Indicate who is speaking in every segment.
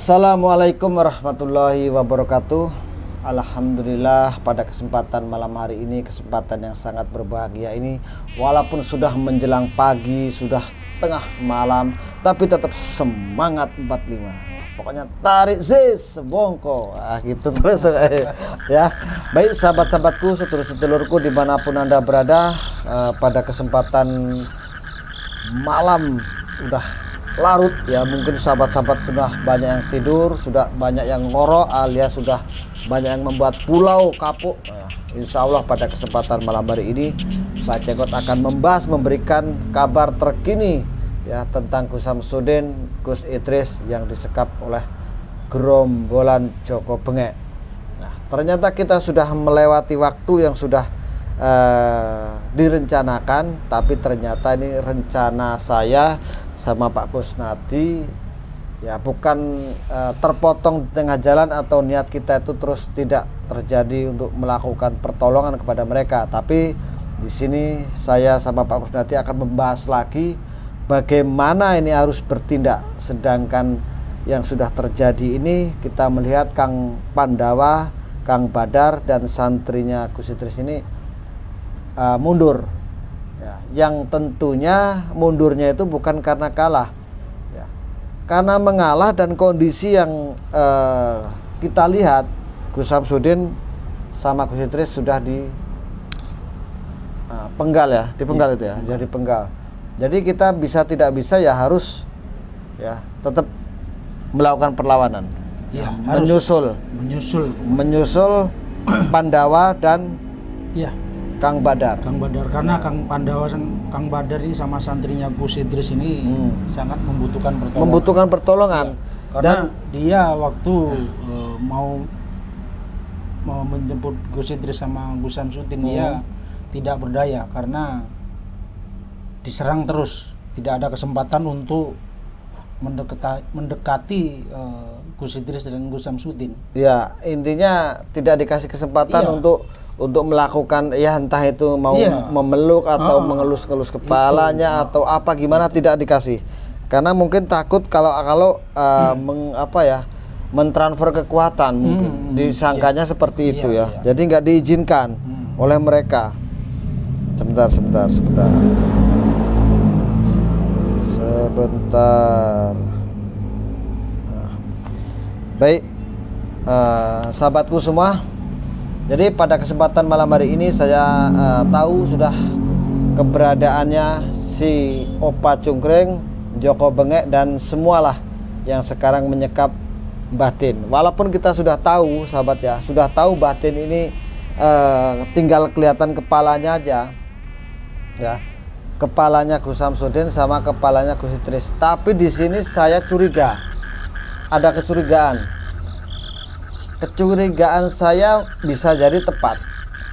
Speaker 1: Assalamualaikum warahmatullahi wabarakatuh. Alhamdulillah pada kesempatan malam hari ini, kesempatan yang sangat berbahagia ini, walaupun sudah menjelang pagi, sudah tengah malam, tapi tetap semangat 45. Pokoknya tarik zis sebongko, gitu terus ya. Baik sahabat-sahabatku, sedulur-sedulurku dimanapun Anda berada, pada kesempatan malam udah larut ya, mungkin sahabat-sahabat sudah banyak yang tidur, sudah banyak yang ngorok alias sudah banyak yang membuat pulau kapuk. Insya Allah pada kesempatan malam hari ini Pak Jenggot akan memberikan kabar terkini ya tentang Gus Samsudin, Gus Idris yang disekap oleh gerombolan Joko Bengek. Nah, ternyata kita sudah melewati waktu yang sudah direncanakan, tapi ternyata ini rencana saya sama Pak Kusnadi ya bukan terpotong di tengah jalan atau niat kita itu terus tidak terjadi untuk melakukan pertolongan kepada mereka, tapi di sini saya sama Pak Kusnadi akan membahas lagi bagaimana ini harus bertindak. Sedangkan yang sudah terjadi ini kita melihat Kang Pandawa, Kang Badar dan santrinya Gus Idris ini mundur ya, yang tentunya mundurnya itu bukan karena kalah ya, karena mengalah, dan kondisi yang kita lihat Gus Samsudin sama Gus Idris sudah di penggal ya, dipenggal itu ya, jadi penggal. Jadi kita tidak bisa ya harus ya tetap melakukan perlawanan ya, menyusul Pandawa dan ya Kang Badar
Speaker 2: karena Kang Pandawa, Kang Badar ini sama santrinya Gus Idris ini sangat membutuhkan pertolongan. Ya, karena dan dia waktu mau menjemput Gus Idris sama Gus Samsudin, dia tidak berdaya karena diserang terus, tidak ada kesempatan untuk mendekati Gus Idris dan Gus Samsudin.
Speaker 1: Ya, intinya tidak dikasih kesempatan untuk melakukan ya entah itu mau memeluk atau mengelus-ngelus kepalanya atau apa gimana, tidak dikasih karena mungkin takut kalau mentransfer kekuatan, mungkin disangkanya seperti itu ya. Jadi nggak diizinkan oleh mereka. Sebentar. Nah, baik sahabatku semua. Jadi pada kesempatan malam hari ini saya tahu sudah keberadaannya si Opa Cungkring, Joko Bengek dan semualah yang sekarang menyekap batin. Walaupun kita sudah tahu sahabat ya, sudah tahu batin ini tinggal kelihatan kepalanya aja ya. Kepalanya Gus Samsudin sama kepalanya Gus Idris. Tapi di sini saya curiga. Ada kecurigaan. Kecurigaan saya bisa jadi tepat.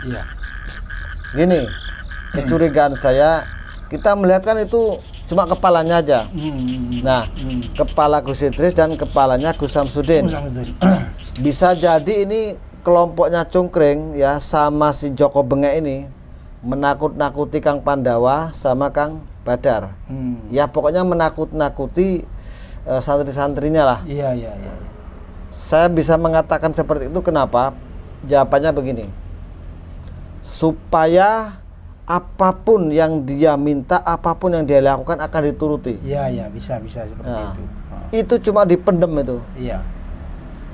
Speaker 1: Iya. Gini, kecurigaan saya, kita melihat kan itu cuma kepalanya aja. Nah, kepala Gus Idris dan kepalanya Gus Samsudin. Bisa jadi ini kelompoknya Cungkring ya sama si Joko Bengek ini menakut-nakuti Kang Pandawa sama Kang Badar. Ya pokoknya menakut-nakuti santri-santrinya lah. Iya. Saya bisa mengatakan seperti itu, kenapa? Jawabannya begini, supaya apapun yang dia minta, apapun yang dia lakukan akan dituruti.
Speaker 2: Iya, bisa seperti itu.
Speaker 1: Itu cuma dipendem itu. Iya.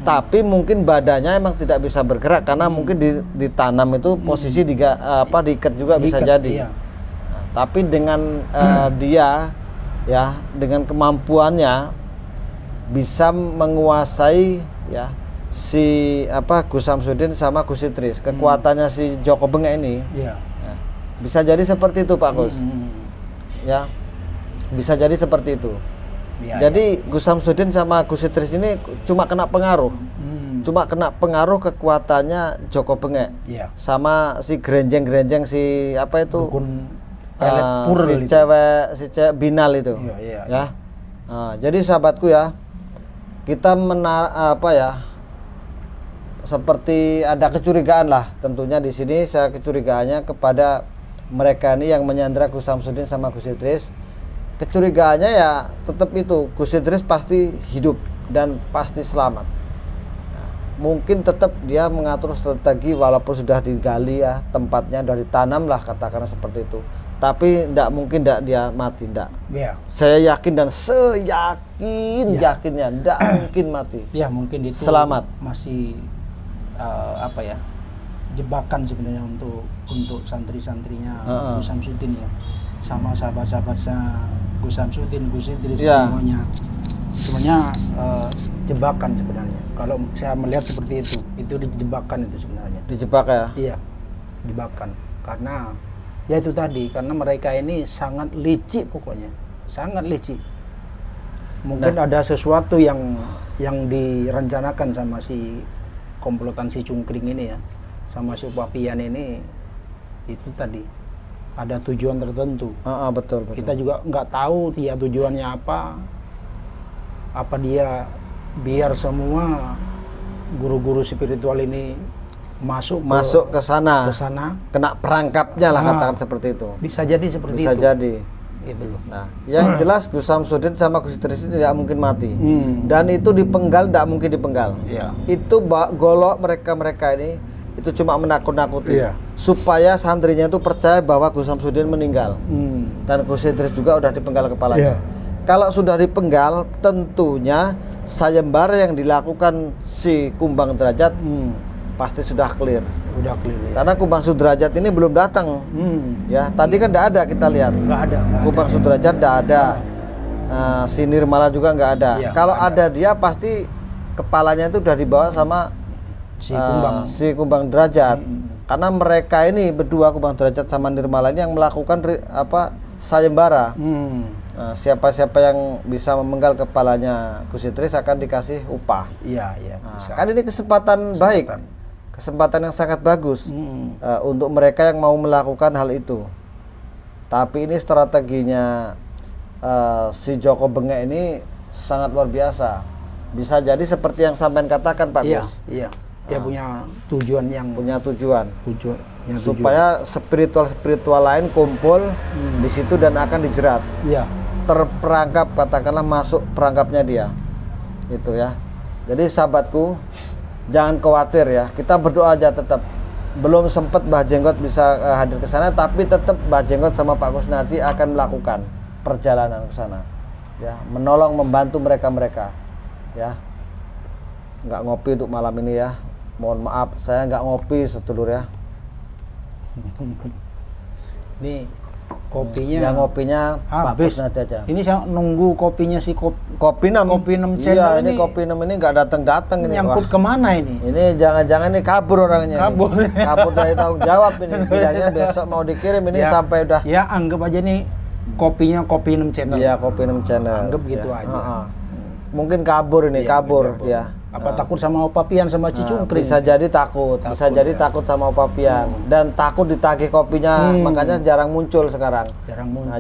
Speaker 1: Tapi mungkin badannya emang tidak bisa bergerak karena mungkin ditanam itu posisi diikat juga bisa jadi. Iya. Nah, tapi dengan dia ya dengan kemampuannya bisa menguasai ya si Gus Samsudin sama Gus Idris, kekuatannya si Joko Bengek ini. Iya. Ya, bisa jadi seperti itu Pak Gus. Ya, bisa jadi seperti itu. Ya, jadi Gus Samsudin sama Gus Idris ini cuma kena pengaruh, kekuatannya Joko Bengek. Iya. Sama si gerenjeng si apa itu? Si cewek Binal itu. Iya. Ya. Nah, jadi sahabatku ya, kita seperti ada kecurigaan lah. Tentunya di sini saya kecurigaannya kepada mereka ini yang menyandra Gus Samsudin sama Gus Idris. Kecurigaannya ya tetap itu, Gus Idris pasti hidup dan pasti selamat. Nah, mungkin tetap dia mengatur strategi walaupun sudah digali ya tempatnya, sudah ditanam lah katakanlah seperti itu. Tapi tidak mungkin dia mati, tidak.
Speaker 2: Ya.
Speaker 1: Saya yakin dan yakinnya tidak mungkin mati.
Speaker 2: Ya mungkin itu
Speaker 1: selamat.
Speaker 2: Masih jebakan sebenarnya untuk santri-santrinya Gus Samsudin ya, sama sahabat-sahabatnya Gus Samsudin, Gus Idris, semuanya jebakan sebenarnya. Kalau saya melihat seperti itu dijebakan itu sebenarnya.
Speaker 1: Dijebak ya?
Speaker 2: Iya, jebakan. Karena ya itu tadi, karena mereka ini sangat licik pokoknya, sangat licik. Mungkin ada sesuatu yang direncanakan sama si komplotan si Cungkring ini ya, sama si Papian ini, itu tadi ada tujuan tertentu.
Speaker 1: Betul.
Speaker 2: Kita juga nggak tahu dia tujuannya apa dia biar semua guru-guru spiritual ini masuk ke sana, kena perangkapnya lah, katakan seperti itu. Bisa jadi seperti itu.
Speaker 1: Bisa jadi.
Speaker 2: Gitu loh.
Speaker 1: Nah, yang jelas Gus Samsudin sama Gus Idris ini tidak mungkin mati. Dan itu dipenggal, tidak mungkin dipenggal. Itu golok mereka ini itu cuma menakut-nakuti supaya santrinya itu percaya bahwa Gus Samsudin meninggal. Dan Gus Idris juga udah dipenggal kepalanya. Kalau sudah dipenggal, tentunya sayembara yang dilakukan si Kumbang Derajat pasti sudah clear.
Speaker 2: Udah clear ya.
Speaker 1: Karena Kumbang Sudrajat ini belum datang. Ya, tadi kan tidak ada, kita lihat.
Speaker 2: Nggak ada.
Speaker 1: Kumbang Sudrajat tidak ada. Si Nirmala juga nggak ada. Kalau ada dia pasti kepalanya itu udah dibawa sama si Kumbang Derajat. Karena mereka ini berdua, Kumbang Derajat sama Nirmala ini yang melakukan sayembara. Siapa-siapa yang bisa memenggal kepalanya Gus Idris akan dikasih upah.
Speaker 2: Iya.
Speaker 1: Kan ini kesempatan baik, kesempatan yang sangat bagus untuk mereka yang mau melakukan hal itu. Tapi ini strateginya si Joko Bengek ini sangat luar biasa. Bisa jadi seperti yang sampean katakan Pak Gus.
Speaker 2: Iya. Dia punya tujuan
Speaker 1: supaya spiritual lain kumpul di situ dan akan dijerat.
Speaker 2: Iya.
Speaker 1: Terperangkap, katakanlah masuk perangkapnya dia. Itu ya. Jadi sahabatku, jangan khawatir ya. Kita berdoa aja tetap. Belum sempat Mbah Jenggot bisa hadir ke sana, tapi tetap Mbah Jenggot sama Pak Kusnadi akan melakukan perjalanan ke sana. Ya, menolong, membantu mereka-mereka. Ya. Nggak ngopi untuk malam ini ya. Mohon maaf, saya nggak ngopi sedulur ya.
Speaker 2: Ini kopinya.
Speaker 1: Yang ngopinya
Speaker 2: habis
Speaker 1: aja.
Speaker 2: Ini saya nunggu kopinya si
Speaker 1: Kopi 6
Speaker 2: channel.
Speaker 1: Iya, ini Kopi 6 ini nggak datang ini.
Speaker 2: Nyangkut kemana ini?
Speaker 1: Ini jangan-jangan ini kabur orangnya.
Speaker 2: Kabur
Speaker 1: dari tanggung jawab ini. Bilangnya besok mau dikirim ini sampai udah.
Speaker 2: Ya anggap aja nih kopinya Kopi 6 channel.
Speaker 1: Iya, Kopi 6 channel.
Speaker 2: Anggap gitu aja.
Speaker 1: Mungkin kabur ini, kabur ya.
Speaker 2: Apa takut sama Opapian sama Cicungkring?
Speaker 1: Bisa jadi takut takut sama Opapian dan takut ditagih kopinya, makanya jarang muncul sekarang.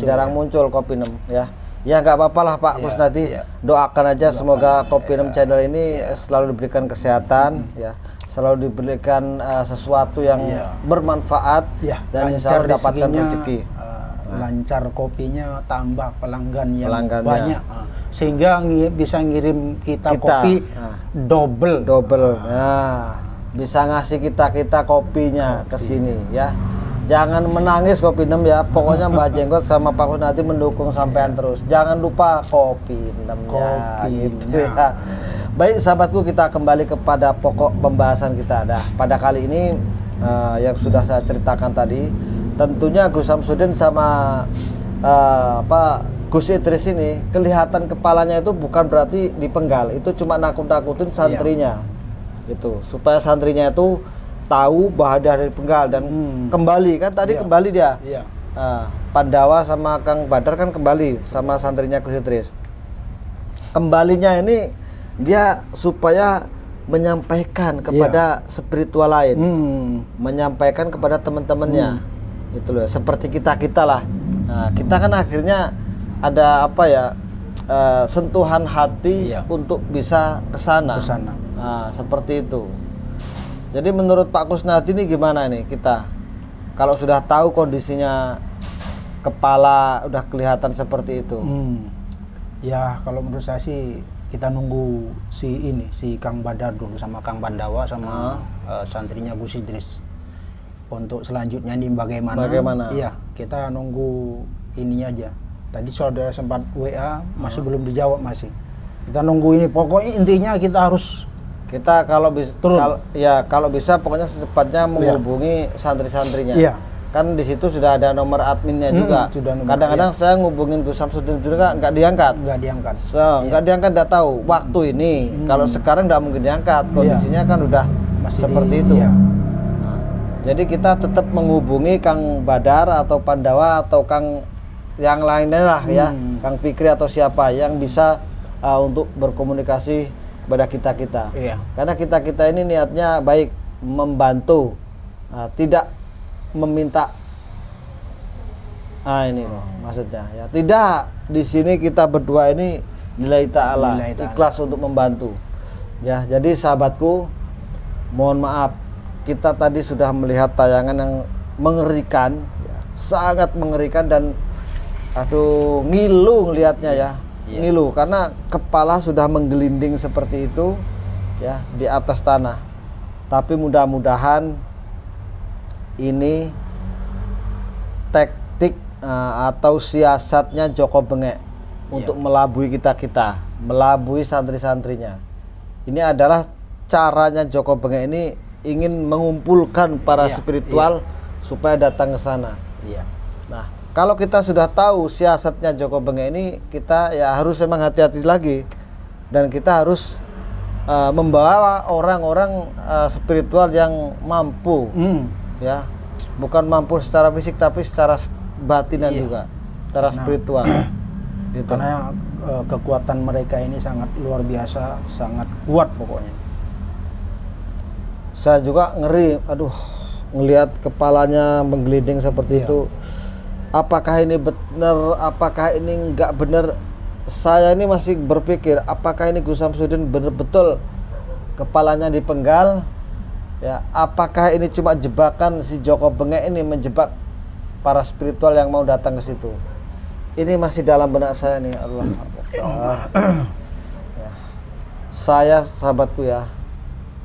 Speaker 1: Jarang muncul Kopi 6 ya. Ya nggak apa-apa lah Pak Kusnadi. Doakan aja semoga Kopi 6 channel ini selalu diberikan kesehatan ya. Selalu diberikan sesuatu yang bermanfaat dan insya Allah dapatkan rezeki.
Speaker 2: Lancar kopinya, tambah pelanggan yang banyak, sehingga bisa ngirim kita kopi double.
Speaker 1: Nah, bisa ngasih kita kopinya ke sini ya. Jangan menangis Kopi 6 ya. Pokoknya Mbak Jenggot sama Pak Kusnadi mendukung sampean terus. Jangan lupa Kopi 6 gitu ya. Baik sahabatku, kita kembali kepada pokok pembahasan kita. Pada kali ini yang sudah saya ceritakan tadi, tentunya Gus Samsudin sama Gus Idris ini kelihatan kepalanya itu bukan berarti dipenggal, itu cuma nakut-nakutin santrinya. Itu supaya santrinya itu tahu bahwa dia ada dipenggal dan kembali kan tadi kembali dia. Pandawa sama Kang Badar kan kembali sama santrinya Gus Idris. Kembalinya ini dia supaya menyampaikan kepada spiritual lain, menyampaikan kepada teman-temannya. Itu loh, seperti kita lah. Nah, kita kan akhirnya ada sentuhan hati untuk bisa ke sana. Nah, seperti itu. Jadi menurut Pak Kusnadi ini gimana nih kita? Kalau sudah tahu kondisinya kepala udah kelihatan seperti itu.
Speaker 2: Ya, kalau menurut saya sih kita nunggu si Kang Badar dulu sama Kang Pandawa sama santrinya Gus Idris. Untuk selanjutnya ini bagaimana? Iya, kita nunggu ininya aja. Tadi saudara sempat WA, masih belum dijawab masih. Kita nunggu ini. Pokoknya intinya kita harus
Speaker 1: kalau bisa kalau bisa pokoknya secepatnya menghubungi santri-santrinya.
Speaker 2: Iya.
Speaker 1: Kan di situ sudah ada nomor adminnya juga. Kadang-kadang saya ngubungin Gus Samsudin juga nggak diangkat. Nggak diangkat, nggak tahu waktu ini. Kalau sekarang nggak mungkin diangkat. Kondisinya kan udah masih seperti itu.
Speaker 2: Iya.
Speaker 1: Jadi kita tetap menghubungi Kang Badar atau Pandawa atau Kang yang lainnya lah ya, Kang Fikri atau siapa yang bisa untuk berkomunikasi kepada kita.
Speaker 2: Iya.
Speaker 1: Karena kita ini niatnya baik, membantu, tidak meminta. Ini loh maksudnya ya. Tidak, di sini kita berdua ini lillahi ta'ala, ikhlas untuk membantu. Ya, jadi sahabatku, mohon maaf, kita tadi sudah melihat tayangan yang mengerikan, ya, sangat mengerikan dan ngilu ngelihatnya ya. Ngilu karena kepala sudah menggelinding seperti itu ya di atas tanah. Tapi mudah-mudahan ini taktik atau siasatnya Joko Bengek untuk melabui kita, melabui santri-santrinya. Ini adalah caranya Joko Bengek ini ingin mengumpulkan para spiritual supaya datang ke sana.
Speaker 2: Iya.
Speaker 1: Nah, kalau kita sudah tahu siasatnya Joko Bengek ini, kita ya harus memang hati-hati lagi, dan kita harus membawa orang-orang spiritual yang mampu, ya, bukan mampu secara fisik tapi secara batinan juga, secara spiritual. Gitu.
Speaker 2: Karena kekuatan mereka ini sangat luar biasa, sangat kuat pokoknya.
Speaker 1: Saya juga ngeri, ngelihat kepalanya menggelinding seperti itu. Apakah ini benar, apakah ini enggak benar? Saya ini masih berpikir, apakah ini Gus Samsudin benar-betul kepalanya dipenggal? Ya, apakah ini cuma jebakan si Joko Bengek ini menjebak para spiritual yang mau datang ke situ? Ini masih dalam benak saya nih, Allah. Ya. Saya sahabatku ya,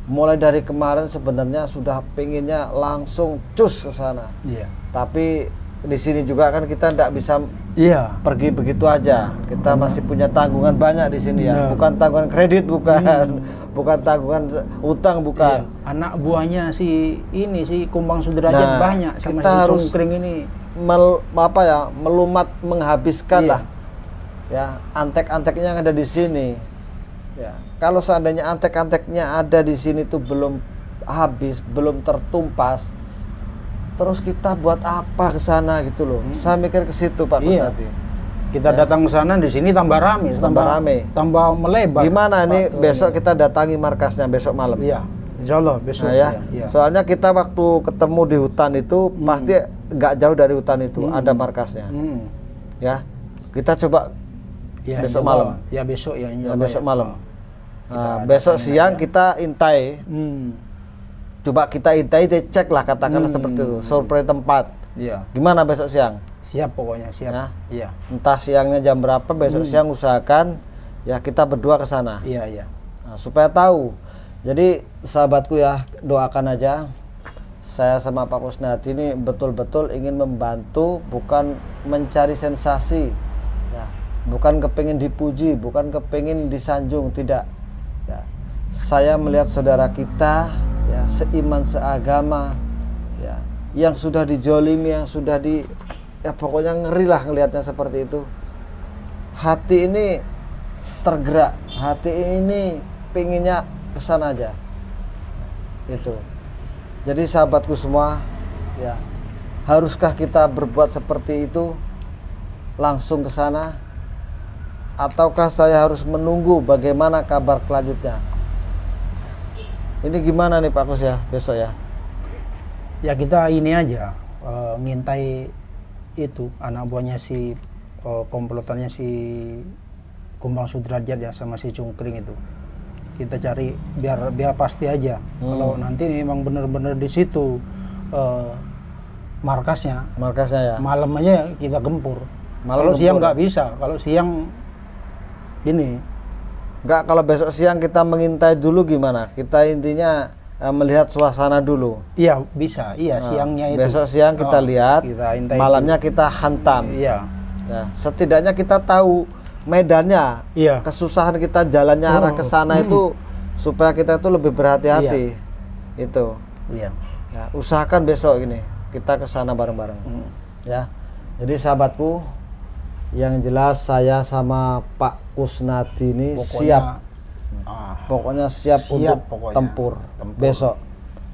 Speaker 1: mulai dari kemarin sebenarnya sudah pengennya langsung cus ke sana.
Speaker 2: Iya.
Speaker 1: Tapi di sini juga kan kita tidak bisa pergi begitu aja. Kita masih punya tanggungan banyak di sini ya. Bukan tanggungan kredit, bukan. Bukan tanggungan utang, bukan.
Speaker 2: Iya. Anak buahnya si Kumbang Sudrajat banyak sama
Speaker 1: kita
Speaker 2: si
Speaker 1: harus
Speaker 2: Cungkring ini.
Speaker 1: Melumat, menghabiskan lah. Ya, antek-anteknya yang ada di sini. Ya, kalau seandainya antek-anteknya ada di sini tuh belum habis, belum tertumpas, terus kita buat apa ke sana gitu loh. Saya mikir ke situ Pak Kusnadi.
Speaker 2: Kita datang ke sana, di sini tambah rame, tambah melebar.
Speaker 1: Gimana nih besok kita datangi markasnya besok malam?
Speaker 2: Iya. Insya Allah besok.
Speaker 1: Nah, ya. Soalnya kita waktu ketemu di hutan itu pasti nggak jauh dari hutan itu ada markasnya. Ya, kita coba besok malam.
Speaker 2: Ya besok ya.
Speaker 1: Besok malam. Besok siang kita intai. Coba kita intai, cek lah katakanlah seperti itu, survei tempat.
Speaker 2: Iya.
Speaker 1: Gimana besok siang?
Speaker 2: Siap pokoknya, siap.
Speaker 1: Ya?
Speaker 2: Iya.
Speaker 1: Entah siangnya jam berapa, besok siang usahakan ya kita berdua ke sana.
Speaker 2: Iya.
Speaker 1: Nah, supaya tahu. Jadi sahabatku ya, doakan aja. Saya sama Pak Kusnadi ini betul-betul ingin membantu, bukan mencari sensasi. Ya, bukan kepingin dipuji, bukan kepingin disanjung, tidak. Ya, saya melihat saudara kita ya seiman seagama ya yang sudah dijolimi, yang sudah pokoknya ngeri lah ngelihatnya seperti itu. Hati ini tergerak, hati ini pinginnya kesana aja itu. Jadi sahabatku semua ya, haruskah kita berbuat seperti itu langsung ke sana, ataukah saya harus menunggu bagaimana kabar selanjutnya? Ini gimana nih Pak Kus ya besok ya?
Speaker 2: Ya kita ini aja ngintai itu anak buahnya si komplotannya si Kumbang Sudrajat ya sama si Cungkring itu. Kita cari biar pasti aja. Kalau nanti memang benar-benar di situ markasnya ya. Malam aja kita gempur. Kalau siang nggak bisa. Kalau siang ini
Speaker 1: Enggak, kalau besok siang kita mengintai dulu gimana? Kita intinya melihat suasana dulu.
Speaker 2: Iya, bisa. Iya, siangnya itu.
Speaker 1: Besok siang kita lihat,
Speaker 2: kita intai
Speaker 1: malamnya kita hantam.
Speaker 2: Iya.
Speaker 1: Ya, setidaknya kita tahu medannya.
Speaker 2: Iya.
Speaker 1: Kesusahan kita jalannya arah ke sana itu supaya kita itu lebih berhati-hati. Itu.
Speaker 2: Iya.
Speaker 1: Ya, usahakan besok ini kita ke sana bareng-bareng. Ya. Jadi sahabatku, yang jelas saya sama Pak Kusnadi ini siap. Pokoknya siap untuk tempur besok.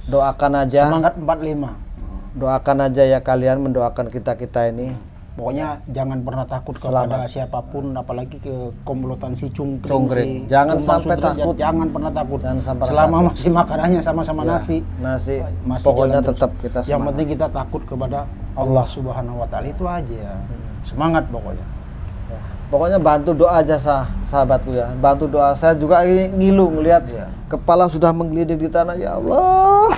Speaker 1: Doakan aja.
Speaker 2: Semangat 45.
Speaker 1: Doakan aja ya kalian, mendoakan kita-kita ini.
Speaker 2: Pokoknya jangan pernah takut kepada siapapun, apalagi ke komplotan si
Speaker 1: Cungkring. Jangan sampai takut.
Speaker 2: Jangan pernah takut.
Speaker 1: Selama
Speaker 2: takut. Masih makanannya sama-sama nasi. Masih
Speaker 1: pokoknya tetap kita semangat.
Speaker 2: Yang penting kita takut kepada Allah Subhanahu wa taala, itu aja. Semangat pokoknya.
Speaker 1: Ya. Pokoknya bantu doa aja sahabatku ya. Bantu doa. Saya juga ini ngilu ngelihat kepala sudah menggelinding di tanah, ya Allah.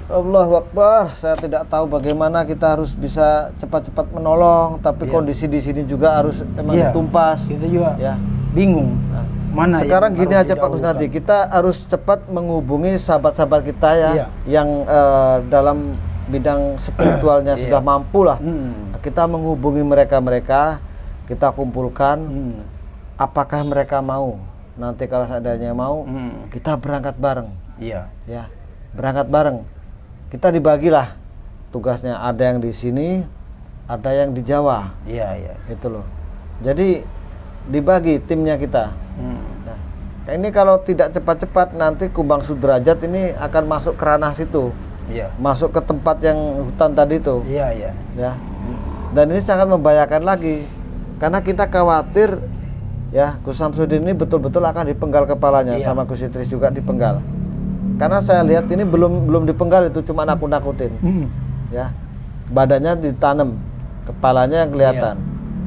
Speaker 1: Allahu Akbar. Saya tidak tahu bagaimana kita harus bisa cepat-cepat menolong, tapi kondisi di sini juga harus memang ditumpas.
Speaker 2: Kita juga
Speaker 1: ya
Speaker 2: bingung. Mana
Speaker 1: sekarang gini aja Pak Kusnadi, kita harus cepat menghubungi sahabat-sahabat kita ya yang dalam bidang spiritualnya sudah mampu lah. Kita menghubungi mereka, kita kumpulkan. Apakah mereka mau? Nanti kalau seadanya mau, kita berangkat bareng.
Speaker 2: Iya.
Speaker 1: Ya, berangkat bareng. Kita dibagilah tugasnya, ada yang di sini, ada yang di Jawa.
Speaker 2: Iya.
Speaker 1: Itu loh. Jadi dibagi timnya kita. Nah, ini kalau tidak cepat-cepat nanti Kumbang Sudrajat ini akan masuk ke ranah situ.
Speaker 2: Iya.
Speaker 1: Masuk ke tempat yang hutan tadi itu.
Speaker 2: Iya.
Speaker 1: Ya. Dan ini sangat membahayakan lagi. Karena kita khawatir ya Gus Samsudin ini betul-betul akan dipenggal kepalanya, sama Gus Idris juga dipenggal. Karena saya lihat ini belum dipenggal, itu cuma nakut-nakutin. Ya. Badannya ditanam, kepalanya yang kelihatan.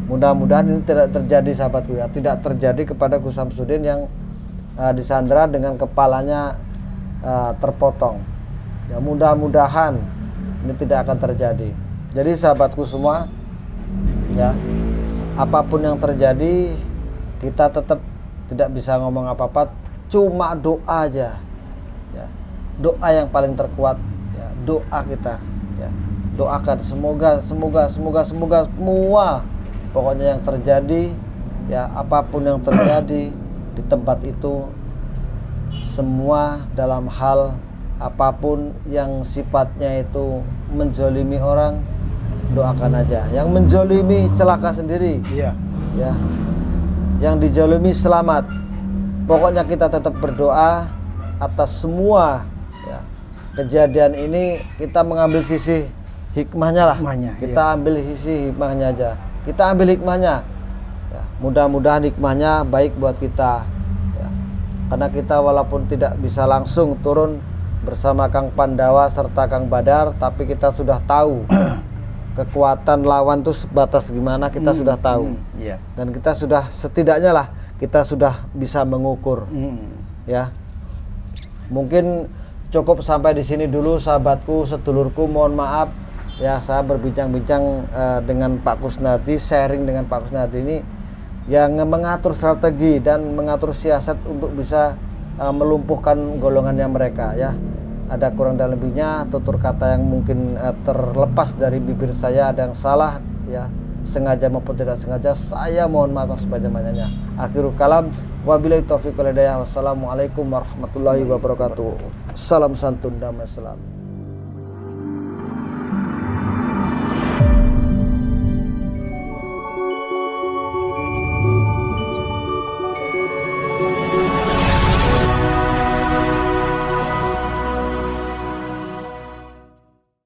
Speaker 1: Mudah-mudahan ini tidak terjadi sahabatku ya, tidak terjadi kepada Gus Samsudin yang disandra dengan kepalanya terpotong. Ya, mudah-mudahan ini tidak akan terjadi. Jadi sahabatku semua, ya, apapun yang terjadi kita tetap tidak bisa ngomong apa-apa, cuma doa aja. Ya, doa yang paling terkuat, ya, doa kita, ya, doakan semoga semua pokoknya yang terjadi, ya, apapun yang terjadi di tempat itu, semua dalam hal apapun yang sifatnya itu menzolimi orang, doakan aja. Yang menzolimi celaka sendiri. Ya, yang dijolimi selamat. Pokoknya kita tetap berdoa atas semua ya, kejadian ini. Kita mengambil sisi hikmahnya lah. Kita ambil sisi hikmahnya aja. Kita ambil hikmahnya. Ya, mudah-mudahan hikmahnya baik buat kita. Ya. Karena kita walaupun tidak bisa langsung turun bersama Kang Pandawa serta Kang Badar, tapi kita sudah tahu kekuatan lawan tuh sebatas gimana, kita sudah tahu. Dan kita sudah setidaknya lah kita sudah bisa mengukur. Ya. Mungkin cukup sampai di sini dulu sahabatku, sedulurku, mohon maaf ya saya berbincang-bincang dengan Pak Kusnadi, sharing dengan Pak Kusnadi ini yang mengatur strategi dan mengatur siasat untuk bisa melumpuhkan golongannya mereka ya. Ada kurang dan lebihnya, tutur kata yang mungkin terlepas dari bibir saya ada yang salah ya, sengaja maupun tidak sengaja, saya mohon maaf sebanyak-banyaknya. Akhirul kalam, wabillahi taufiq wal hidayah. Wassalamualaikum warahmatullahi wabarakatuh. Salam santun, damai selam.